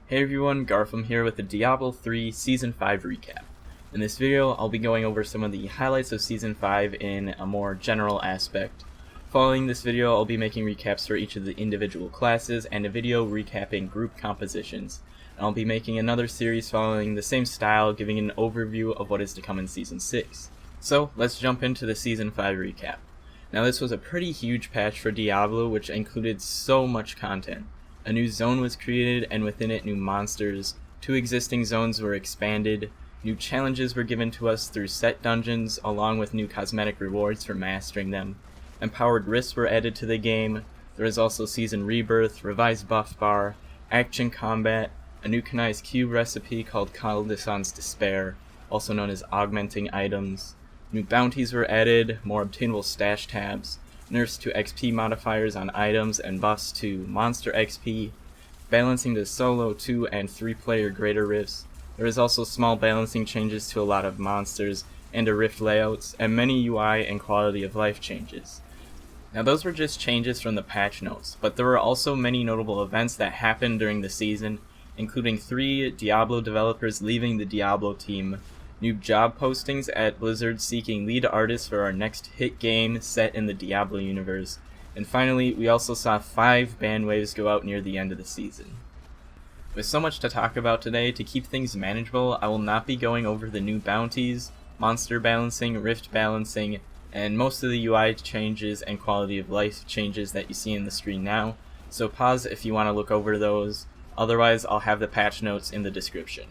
Hey everyone, Garfam here with the Diablo 3 Season 5 recap. In this video, I'll be going over some of the highlights of Season 5 in a more general aspect. Following this video, I'll be making recaps for each of the individual classes and a video recapping group compositions. And I'll be making another series following the same style, giving an overview of what is to come in Season 6. So, let's jump into the Season 5 recap. Now this was a pretty huge patch for Diablo, which included so much content. A new zone was created, and within it new monsters, 2 existing zones were expanded, new challenges were given to us through set dungeons, along with new cosmetic rewards for mastering them. Empowered risks were added to the game. There is also Season Rebirth, revised buff bar, action combat, a new Kanai's cube recipe called Kaldesan's Despair, also known as augmenting items. New bounties were added, more obtainable stash tabs, nerfs to XP modifiers on items and buffs to monster XP, balancing the solo 2 and 3 player greater rifts. There is also small balancing changes to a lot of monsters and to rift layouts, and many UI and quality of life changes. Now those were just changes from the patch notes, but there were also many notable events that happened during the season, including 3 Diablo developers leaving the Diablo team, new job postings at Blizzard seeking lead artists for our next hit game set in the Diablo universe, and finally, we also saw 5 ban waves go out near the end of the season. With so much to talk about today, to keep things manageable, I will not be going over the new bounties, monster balancing, rift balancing, and most of the UI changes and quality of life changes that you see in the screen now, so pause if you want to look over those, otherwise I'll have the patch notes in the description.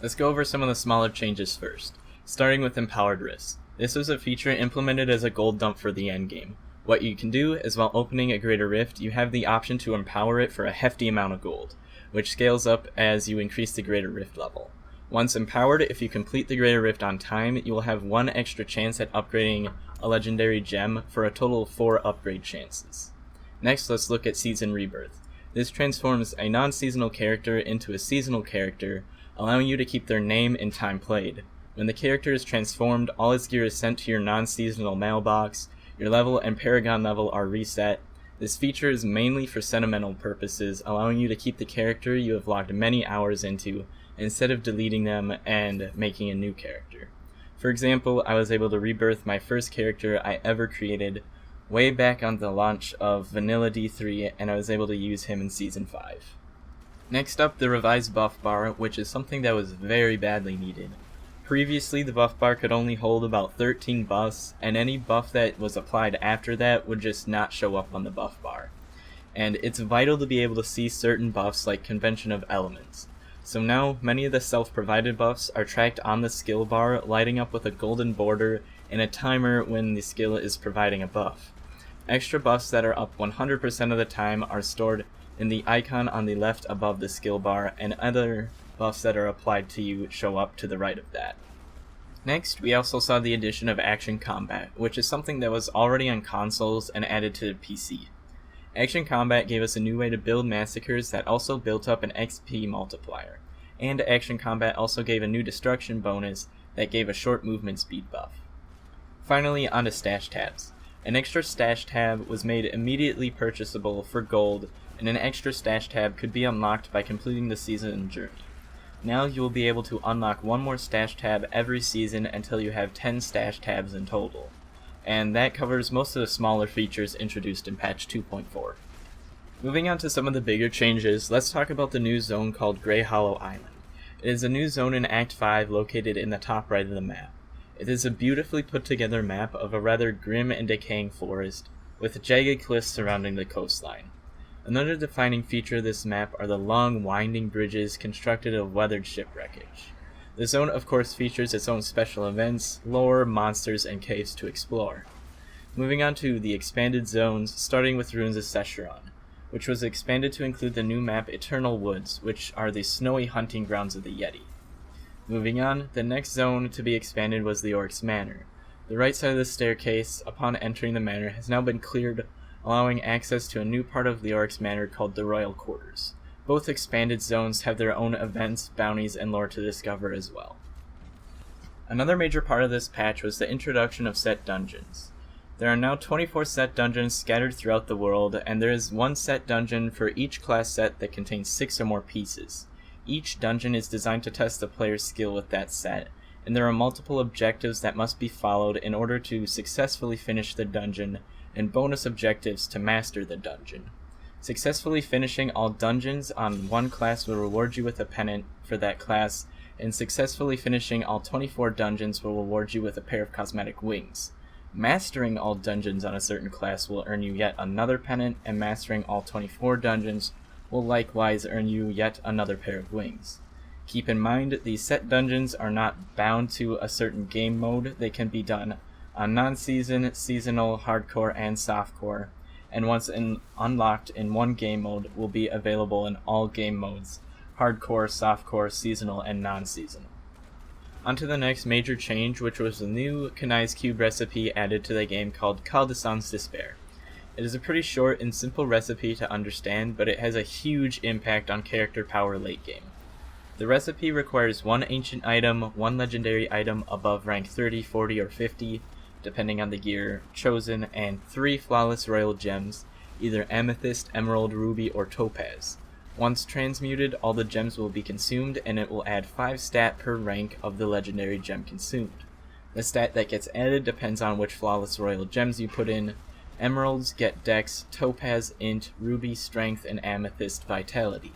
Let's go over some of the smaller changes first, starting with Empowered Risks. This was a feature implemented as a gold dump for the endgame. What you can do is while opening a Greater Rift, you have the option to empower it for a hefty amount of gold, which scales up as you increase the Greater Rift level. Once empowered, if you complete the Greater Rift on time, you will have 1 extra chance at upgrading a legendary gem for a total of 4 upgrade chances. Next, let's look at Season Rebirth. This transforms a non-seasonal character into a seasonal character, allowing you to keep their name and time played. When the character is transformed, all its gear is sent to your non-seasonal mailbox, your level and paragon level are reset. This feature is mainly for sentimental purposes, allowing you to keep the character you have logged many hours into, instead of deleting them and making a new character. For example, I was able to rebirth my first character I ever created way back on the launch of Vanilla D3, and I was able to use him in Season 5. Next up, the revised buff bar, which is something that was very badly needed. Previously, the buff bar could only hold about 13 buffs, and any buff that was applied after that would just not show up on the buff bar. And it's vital to be able to see certain buffs like Convention of Elements. So now, many of the self-provided buffs are tracked on the skill bar, lighting up with a golden border and a timer when the skill is providing a buff. Extra buffs that are up 100% of the time are stored in the icon on the left above the skill bar, and other buffs that are applied to you show up to the right of that. Next, we also saw the addition of Action Combat, which is something that was already on consoles and added to PC. Action Combat gave us a new way to build massacres that also built up an XP multiplier, and Action Combat also gave a new destruction bonus that gave a short movement speed buff. Finally, onto stash tabs. An extra stash tab was made immediately purchasable for gold, and an extra stash tab could be unlocked by completing the season journey. Now you will be able to unlock 1 more stash tab every season until you have 10 stash tabs in total, and that covers most of the smaller features introduced in patch 2.4. Moving on to some of the bigger changes, let's talk about the new zone called Grey Hollow Island. It is a new zone in Act 5 located in the top right of the map. It is a beautifully put together map of a rather grim and decaying forest, with jagged cliffs surrounding the coastline. Another defining feature of this map are the long, winding bridges constructed of weathered ship wreckage. The zone of course features its own special events, lore, monsters, and caves to explore. Moving on to the expanded zones, starting with Ruins of Sescheron, which was expanded to include the new map Eternal Woods, which are the snowy hunting grounds of the Yeti. Moving on, the next zone to be expanded was the Orc's Manor. The right side of the staircase, upon entering the manor, has now been cleared, allowing access to a new part of the Orc's Manor called the Royal Quarters. Both expanded zones have their own events, bounties, and lore to discover as well. Another major part of this patch was the introduction of set dungeons. There are now 24 set dungeons scattered throughout the world, and there is one set dungeon for each class set that contains 6 or more pieces. Each dungeon is designed to test the player's skill with that set, and there are multiple objectives that must be followed in order to successfully finish the dungeon, and bonus objectives to master the dungeon. Successfully finishing all dungeons on one class will reward you with a pennant for that class, and successfully finishing all 24 dungeons will reward you with a pair of cosmetic wings. Mastering all dungeons on a certain class will earn you yet another pennant, and mastering all 24 dungeons will likewise earn you yet another pair of wings. Keep in mind, these set dungeons are not bound to a certain game mode. They can be done on non-season, seasonal, hardcore, and softcore, and once unlocked in one game mode will be available in all game modes: hardcore, softcore, seasonal, and non-seasonal. On to the next major change, which was the new Kanai's Cube recipe added to the game called Caldesan's Despair. It is a pretty short and simple recipe to understand, but it has a huge impact on character power late game. The recipe requires 1 ancient item, 1 legendary item above rank 30, 40, or 50, depending on the gear chosen, and 3 flawless royal gems, either amethyst, emerald, ruby, or topaz. Once transmuted, all the gems will be consumed, and it will add 5 stat per rank of the legendary gem consumed. The stat that gets added depends on which flawless royal gems you put in. Emeralds get dex, topaz int, ruby strength, and amethyst vitality.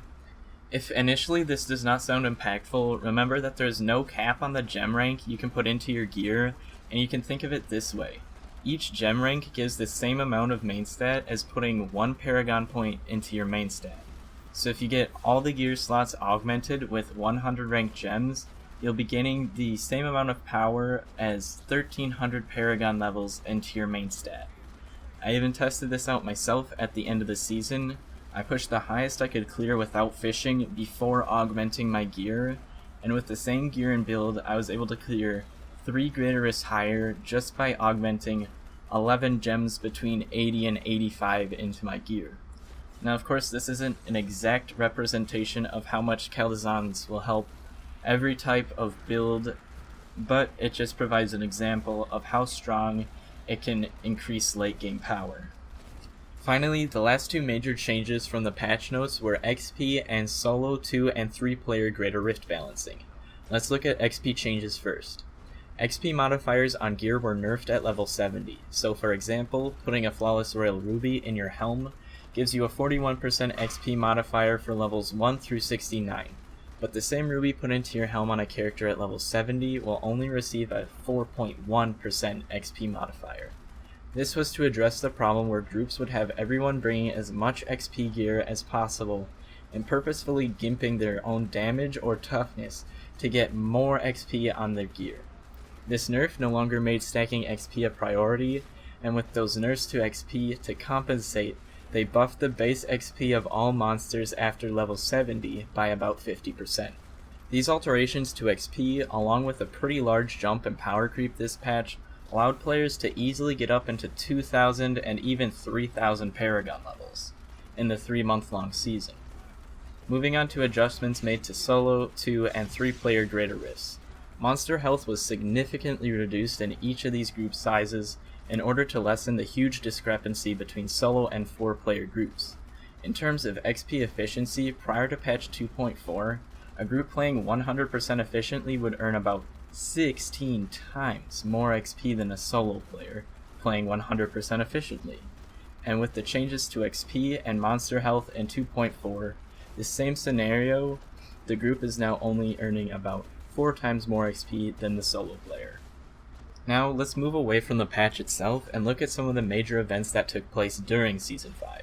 If initially this does not sound impactful, remember that there is no cap on the gem rank you can put into your gear, and you can think of it this way. Each gem rank gives the same amount of main stat as putting 1 paragon point into your main stat. So if you get all the gear slots augmented with 100 ranked gems, you'll be gaining the same amount of power as 1300 paragon levels into your main stat. I even tested this out myself at the end of the season. I pushed the highest I could clear without fishing before augmenting my gear, and with the same gear and build, I was able to clear 3 greater risks higher just by augmenting 11 gems between 80 and 85 into my gear. Now, of course, this isn't an exact representation of how much Caldesans will help every type of build, but it just provides an example of how strong it can increase late game power. Finally, the last 2 major changes from the patch notes were XP and solo 2 and 3 player greater rift balancing. Let's look at XP changes first. XP modifiers on gear were nerfed at level 70, so for example, putting a flawless royal ruby in your helm gives you a 41% XP modifier for levels 1 through 69, but the same ruby put into your helm on a character at level 70 will only receive a 4.1% XP modifier. This was to address the problem where groups would have everyone bringing as much XP gear as possible and purposefully gimping their own damage or toughness to get more XP on their gear. This nerf no longer made stacking XP a priority, and with those nerfs to XP to compensate, they buffed the base XP of all monsters after level 70 by about 50%. These alterations to XP, along with a pretty large jump in power creep this patch, allowed players to easily get up into 2,000 and even 3,000 Paragon levels in the 3-month-long season. Moving on to adjustments made to solo, 2, and 3 player greater rifts. Monster health was significantly reduced in each of these group sizes in order to lessen the huge discrepancy between solo and 4-player groups. In terms of XP efficiency, prior to patch 2.4, a group playing 100% efficiently would earn about 16 times more XP than a solo player playing 100% efficiently. And with the changes to XP and monster health in 2.4, the same scenario, the group is now only earning about 4 times more XP than the solo player. Now, let's move away from the patch itself and look at some of the major events that took place during Season 5.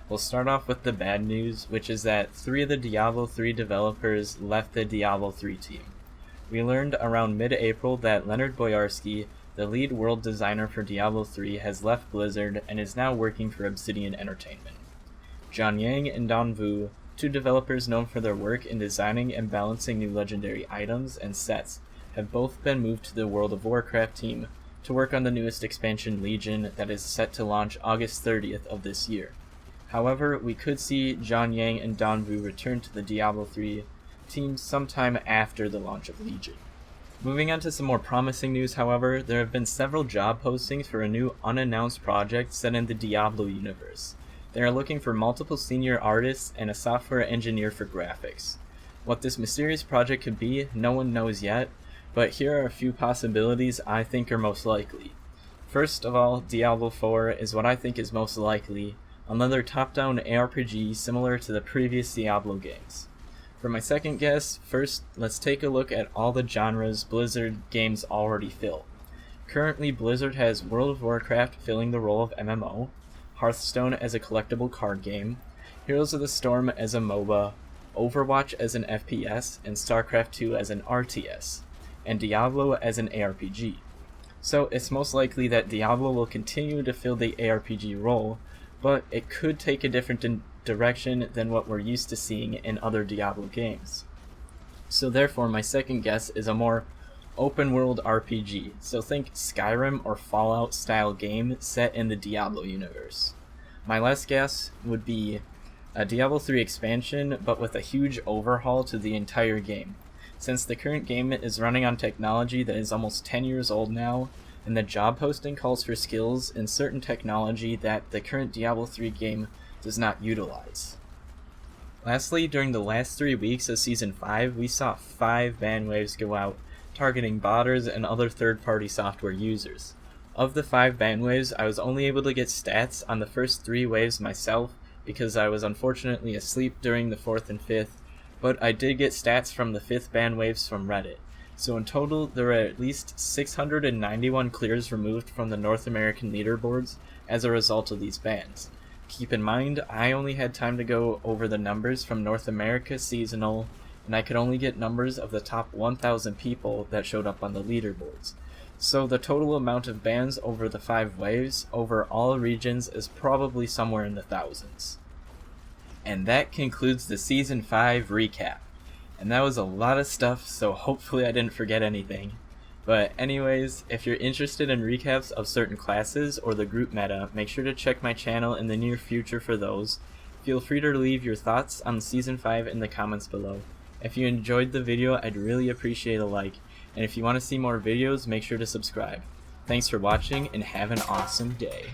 We'll start off with the bad news, which is that 3 of the Diablo 3 developers left the Diablo 3 team. We learned around mid-April that Leonard Boyarsky, the lead world designer for Diablo 3, has left Blizzard and is now working for Obsidian Entertainment. John Yang and Don Vu, 2 developers known for their work in designing and balancing new legendary items and sets, have both been moved to the World of Warcraft team to work on the newest expansion Legion that is set to launch August 30th of this year. However, we could see John Yang and Don Vu return to the Diablo 3 team sometime after the launch of Legion. Moving on to some more promising news, however, there have been several job postings for a new unannounced project set in the Diablo universe. They are looking for multiple senior artists and a software engineer for graphics. What this mysterious project could be, no one knows yet, but here are a few possibilities I think are most likely. First of all, Diablo 4 is what I think is most likely, another top-down ARPG similar to the previous Diablo games. For my second guess, first let's take a look at all the genres Blizzard games already fill. Currently, Blizzard has World of Warcraft filling the role of MMO, Hearthstone as a collectible card game, Heroes of the Storm as a MOBA, Overwatch as an FPS, and StarCraft 2 as an RTS, and Diablo as an ARPG. So it's most likely that Diablo will continue to fill the ARPG role, but it could take a different direction than what we're used to seeing in other Diablo games. So therefore, my second guess is a more open world RPG, so think Skyrim or Fallout style game set in the Diablo universe. My last guess would be a Diablo 3 expansion, but with a huge overhaul to the entire game. Since the current game is running on technology that is almost 10 years old now, and the job posting calls for skills in certain technology that the current Diablo 3 game does not utilize. Lastly, during the last 3 weeks of Season 5, we saw 5 ban waves go out, targeting botters and other third-party software users. Of the 5 ban waves, I was only able to get stats on the first 3 waves myself, because I was unfortunately asleep during the 4th and 5th, but I did get stats from the 5th ban waves from Reddit. So in total, there were at least 691 clears removed from the North American leaderboards as a result of these bans. Keep in mind, I only had time to go over the numbers from North America seasonal, and I could only get numbers of the top 1,000 people that showed up on the leaderboards. So the total amount of bans over the 5 waves over all regions is probably somewhere in the thousands. And that concludes the Season 5 recap. And that was a lot of stuff, so hopefully I didn't forget anything. But anyways, if you're interested in recaps of certain classes or the group meta, make sure to check my channel in the near future for those. Feel free to leave your thoughts on Season 5 in the comments below. If you enjoyed the video, I'd really appreciate a like. And if you want to see more videos, make sure to subscribe. Thanks for watching and have an awesome day.